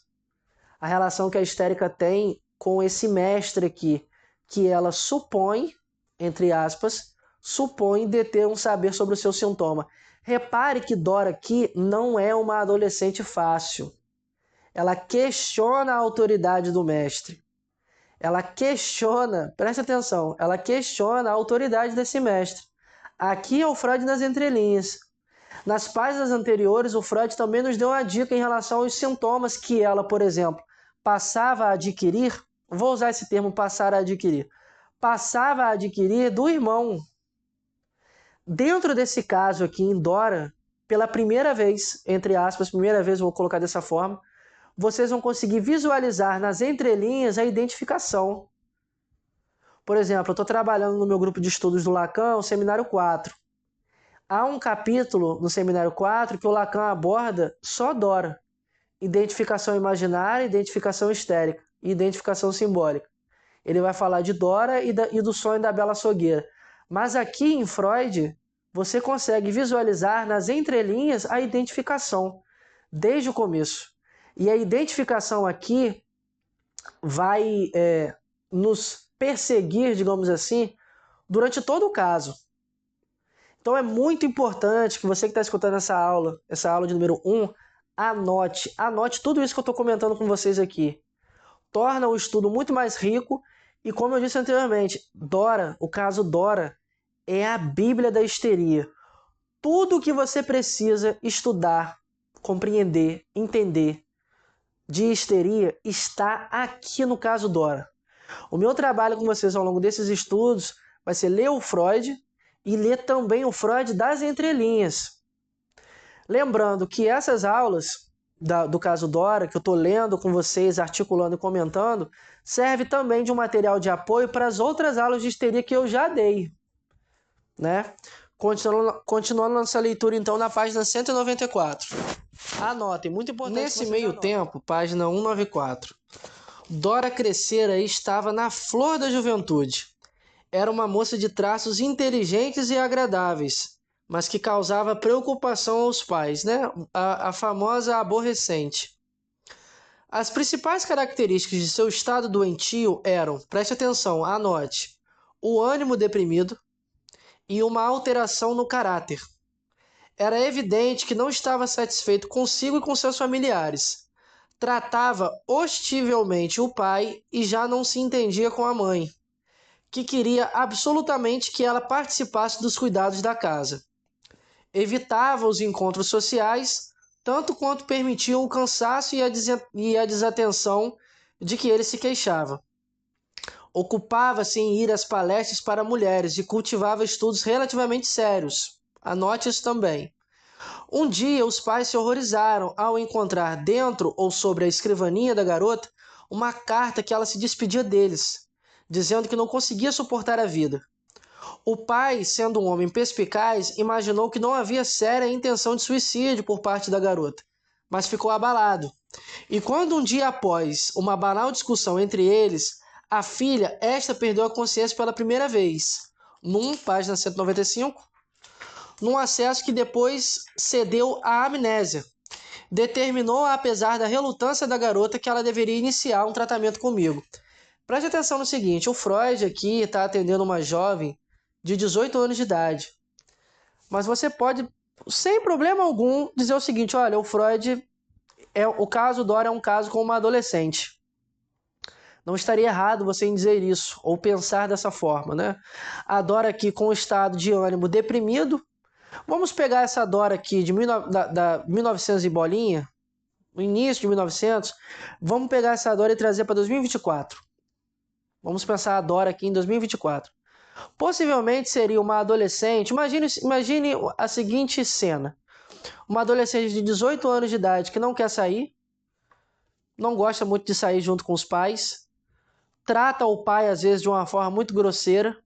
A relação que a histérica tem com esse mestre aqui, que ela supõe, entre aspas, supõe deter um saber sobre o seu sintoma. Repare que Dora aqui não é uma adolescente fácil. Ela questiona a autoridade do mestre. Ela questiona, preste atenção, ela questiona a autoridade desse mestre. Aqui é o Freud nas entrelinhas. Nas páginas anteriores, o Freud também nos deu uma dica em relação aos sintomas que ela, por exemplo, passava a adquirir. Vou usar esse termo, passar a adquirir. Passava a adquirir do irmão. Dentro desse caso aqui em Dora, pela primeira vez, entre aspas, primeira vez, vou colocar dessa forma, vocês vão conseguir visualizar nas entrelinhas a identificação. Por exemplo, eu estou trabalhando no meu grupo de estudos do Lacan, o Seminário 4. Há um capítulo no Seminário 4 que o Lacan aborda só Dora. Identificação imaginária, identificação histérica e identificação simbólica. Ele vai falar de Dora e do sonho da Bela Açougueira. Mas aqui em Freud, você consegue visualizar nas entrelinhas a identificação, desde o começo. E a identificação aqui vai nos perseguir, digamos assim, durante todo o caso. Então é muito importante que você que está escutando essa aula de número 1, anote tudo isso que eu estou comentando com vocês aqui. Torna o estudo muito mais rico e, como eu disse anteriormente, Dora, o caso Dora, é a Bíblia da histeria. Tudo o que você precisa estudar, compreender, entender de histeria está aqui no caso Dora. O meu trabalho com vocês ao longo desses estudos vai ser ler o Freud e ler também o Freud das entrelinhas. Lembrando que essas aulas do caso Dora, que eu estou lendo com vocês, articulando e comentando, serve também de um material de apoio para as outras aulas de histeria que eu já dei. Né? Continuando nossa leitura, então, na página 194. Anotem, muito importante. Nesse meio tempo, página 194. Dora crescera e estava na flor da juventude. Era uma moça de traços inteligentes e agradáveis, mas que causava preocupação aos pais, né? A famosa aborrecente. As principais características de seu estado doentio eram, preste atenção, anote, o ânimo deprimido e uma alteração no caráter. Era evidente que não estava satisfeito consigo e com seus familiares. Tratava hostivelmente o pai e já não se entendia com a mãe, que queria absolutamente que ela participasse dos cuidados da casa. Evitava os encontros sociais, tanto quanto permitiam o cansaço e a desatenção de que ele se queixava. Ocupava-se em ir às palestras para mulheres e cultivava estudos relativamente sérios. Anote isso também. Um dia, os pais se horrorizaram ao encontrar dentro ou sobre a escrivaninha da garota uma carta que ela se despedia deles, dizendo que não conseguia suportar a vida. O pai, sendo um homem perspicaz, imaginou que não havia séria intenção de suicídio por parte da garota, mas ficou abalado. E quando um dia após uma banal discussão entre eles, a filha, esta perdeu a consciência pela primeira vez, página 195, num acesso que depois cedeu à amnésia. Determinou, apesar da relutância da garota, que ela deveria iniciar um tratamento comigo. Preste atenção no seguinte, o Freud aqui está atendendo uma jovem de 18 anos de idade. Mas você pode, sem problema algum, dizer o seguinte, olha, o Freud, o caso Dora é um caso com uma adolescente. Não estaria errado você em dizer isso, ou pensar dessa forma, né? A Dora aqui com o estado de ânimo deprimido. Vamos pegar essa Dora aqui de 1900 e bolinha, no início de 1900, vamos pegar essa Dora e trazer para 2024. Vamos pensar a Dora aqui em 2024. Possivelmente seria uma adolescente, imagine a seguinte cena. Uma adolescente de 18 anos de idade que não quer sair, não gosta muito de sair junto com os pais, trata o pai às vezes de uma forma muito grosseira,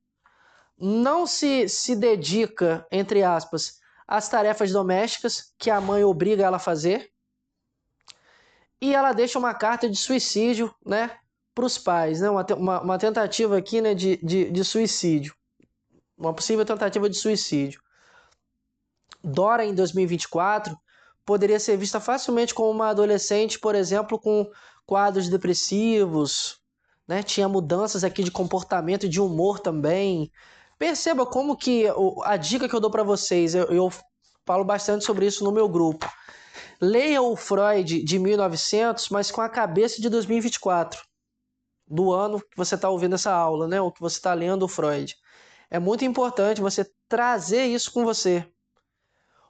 não se dedica, entre aspas, às tarefas domésticas que a mãe obriga ela a fazer, e ela deixa uma carta de suicídio, né, para os pais, né, uma tentativa aqui, né, de suicídio, uma possível tentativa de suicídio. Dora, em 2024, poderia ser vista facilmente como uma adolescente, por exemplo, com quadros depressivos, né? Tinha mudanças aqui de comportamento e de humor também. Perceba como que a dica que eu dou para vocês, eu falo bastante sobre isso no meu grupo. Leia o Freud de 1900, mas com a cabeça de 2024, do ano que você está ouvindo essa aula, né? Ou que você está lendo o Freud. É muito importante você trazer isso com você.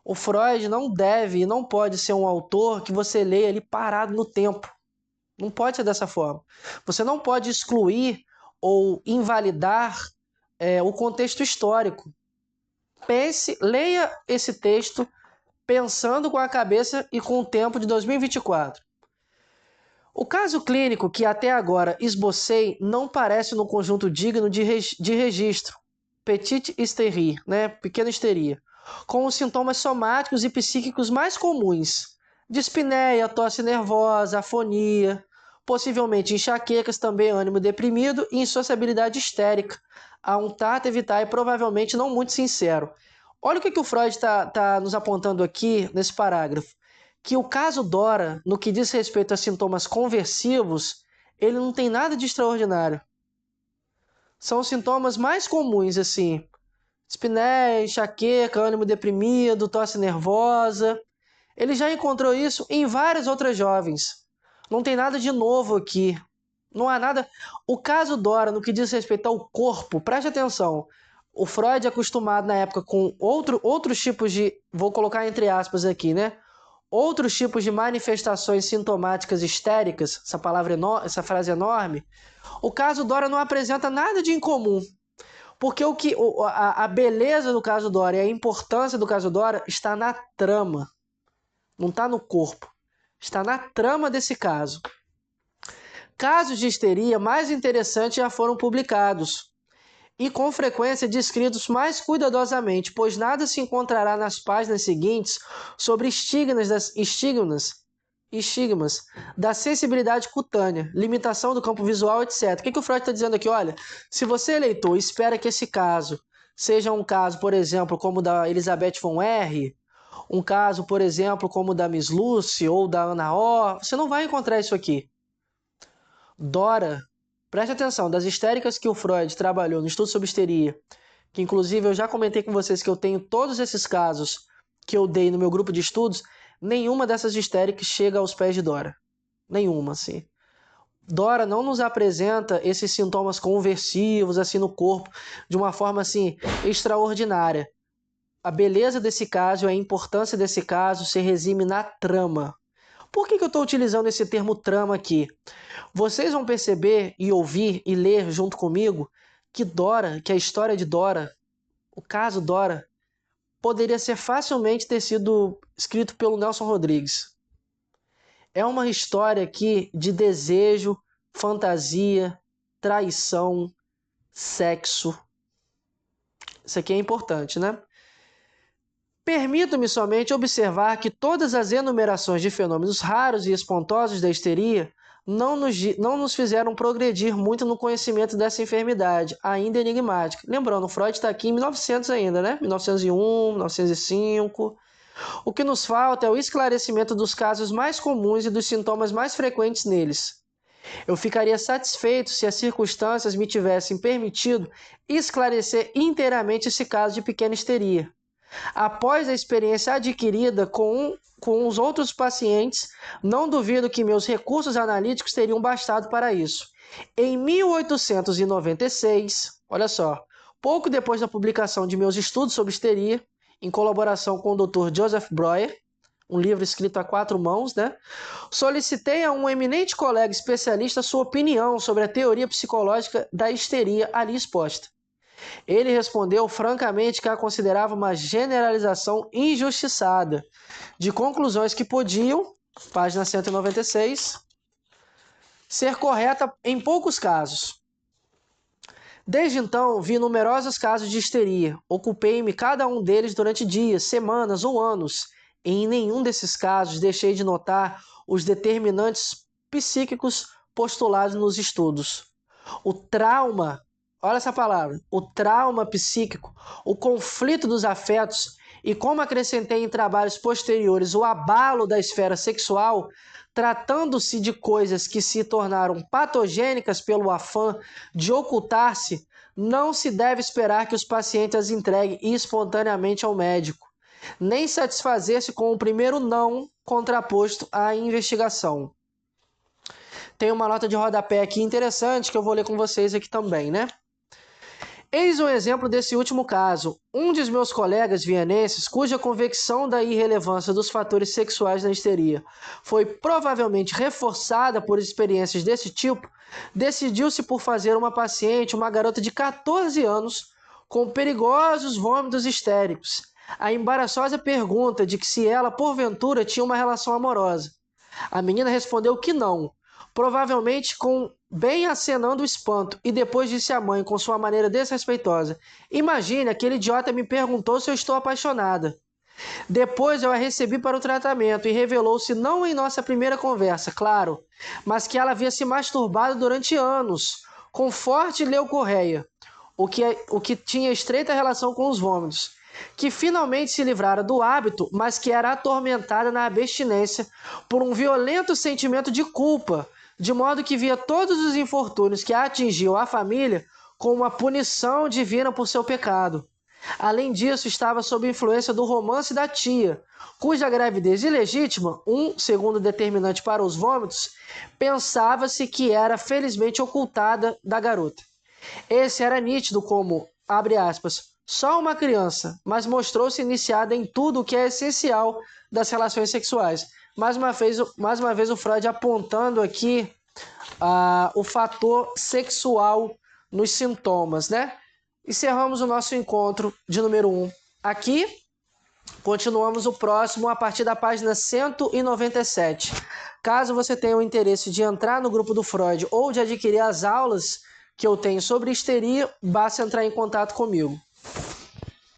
O Freud não deve e não pode ser um autor que você leia ali parado no tempo. Não pode ser dessa forma. Você não pode excluir ou invalidar o contexto histórico. Pense, leia esse texto pensando com a cabeça e com o tempo de 2024. O caso clínico que até agora esbocei não parece no conjunto digno de registro. Petite hystérie, né? Pequena histeria, com os sintomas somáticos e psíquicos mais comuns: dispneia, tosse nervosa, afonia, possivelmente enxaquecas, também ânimo deprimido e insociabilidade histérica, a um tato vitae provavelmente não muito sincero. Olha o que o Freud está nos apontando aqui nesse parágrafo, que o caso Dora, no que diz respeito a sintomas conversivos, ele não tem nada de extraordinário. São os sintomas mais comuns, assim: dispneia, enxaqueca, ânimo deprimido, tosse nervosa. Ele já encontrou isso em várias outras jovens. Não tem nada de novo aqui. Não há nada. O caso Dora, no que diz respeito ao corpo, preste atenção. O Freud é acostumado na época com outros tipos de, vou colocar entre aspas aqui, né? Outros tipos de manifestações sintomáticas histéricas, essa frase enorme. O caso Dora não apresenta nada de incomum. Porque a beleza do caso Dora e a importância do caso Dora está na trama. Não está no corpo. Está na trama desse caso. Casos de histeria mais interessantes já foram publicados e com frequência descritos mais cuidadosamente, pois nada se encontrará nas páginas seguintes sobre estigmas da sensibilidade cutânea, limitação do campo visual, etc. O que o Freud está dizendo aqui? Olha, se você, leitor, espera que esse caso seja um caso, por exemplo, como o da Elizabeth von R., um caso, por exemplo, como o da Miss Lucy ou da Ana O., você não vai encontrar isso aqui. Dora, preste atenção, das histéricas que o Freud trabalhou no estudo sobre histeria, que inclusive eu já comentei com vocês que eu tenho todos esses casos que eu dei no meu grupo de estudos, nenhuma dessas histéricas chega aos pés de Dora. Nenhuma, assim. Dora não nos apresenta esses sintomas conversivos, assim, no corpo, de uma forma, assim, extraordinária. A beleza desse caso e a importância desse caso se resume na trama. Por que eu estou utilizando esse termo trama aqui? Vocês vão perceber e ouvir e ler junto comigo que a história de Dora, o caso Dora, poderia ser facilmente ter sido escrito pelo Nelson Rodrigues. É uma história aqui de desejo, fantasia, traição, sexo. Isso aqui é importante, né? Permita-me somente observar que todas as enumerações de fenômenos raros e espantosos da histeria não nos fizeram progredir muito no conhecimento dessa enfermidade, ainda enigmática. Lembrando, Freud está aqui em 1900 ainda, né? 1901, 1905. O que nos falta é o esclarecimento dos casos mais comuns e dos sintomas mais frequentes neles. Eu ficaria satisfeito se as circunstâncias me tivessem permitido esclarecer inteiramente esse caso de pequena histeria. Após a experiência adquirida com os outros pacientes, não duvido que meus recursos analíticos teriam bastado para isso. Em 1896, olha só, pouco depois da publicação de meus estudos sobre histeria, em colaboração com o Dr. Joseph Breuer, um livro escrito a 4 mãos, né? Solicitei a um eminente colega especialista sua opinião sobre a teoria psicológica da histeria ali exposta. Ele respondeu francamente que a considerava uma generalização injustiçada de conclusões que podiam, página 196, ser correta em poucos casos. Desde então, vi numerosos casos de histeria. Ocupei-me cada um deles durante dias, semanas ou anos, e em nenhum desses casos deixei de notar os determinantes psíquicos postulados nos estudos. O trauma, olha essa palavra, o trauma psíquico, o conflito dos afetos e como acrescentei em trabalhos posteriores o abalo da esfera sexual, tratando-se de coisas que se tornaram patogênicas pelo afã de ocultar-se, não se deve esperar que os pacientes as entreguem espontaneamente ao médico, nem satisfazer-se com o primeiro não contraposto à investigação. Tem uma nota de rodapé aqui interessante que eu vou ler com vocês aqui também, né? Eis um exemplo desse último caso. Um dos meus colegas vienenses, cuja convicção da irrelevância dos fatores sexuais na histeria foi provavelmente reforçada por experiências desse tipo, decidiu-se por fazer uma paciente, uma garota de 14 anos, com perigosos vômitos histéricos. A embaraçosa pergunta de que se ela, porventura, tinha uma relação amorosa. A menina respondeu que não, provavelmente com bem acenando o espanto, e depois disse à mãe com sua maneira desrespeitosa: "Imagine, aquele idiota me perguntou se eu estou apaixonada." Depois eu a recebi para o tratamento e revelou-se não em nossa primeira conversa, claro, mas que ela havia se masturbado durante anos, com forte leucorreia, o que tinha estreita relação com os vômitos, que finalmente se livrara do hábito, mas que era atormentada na abstinência por um violento sentimento de culpa, de modo que via todos os infortúnios que atingiam a família como uma punição divina por seu pecado. Além disso, estava sob influência do romance da tia, cuja gravidez ilegítima, um segundo determinante para os vômitos, pensava-se que era felizmente ocultada da garota. Esse era nítido como, abre aspas, só uma criança, mas mostrou-se iniciada em tudo o que é essencial das relações sexuais. Mais uma vez o Freud apontando aqui o fator sexual nos sintomas, né? Encerramos o nosso encontro de número 1 aqui. Continuamos o próximo a partir da página 197. Caso você tenha o interesse de entrar no grupo do Freud ou de adquirir as aulas que eu tenho sobre histeria, basta entrar em contato comigo.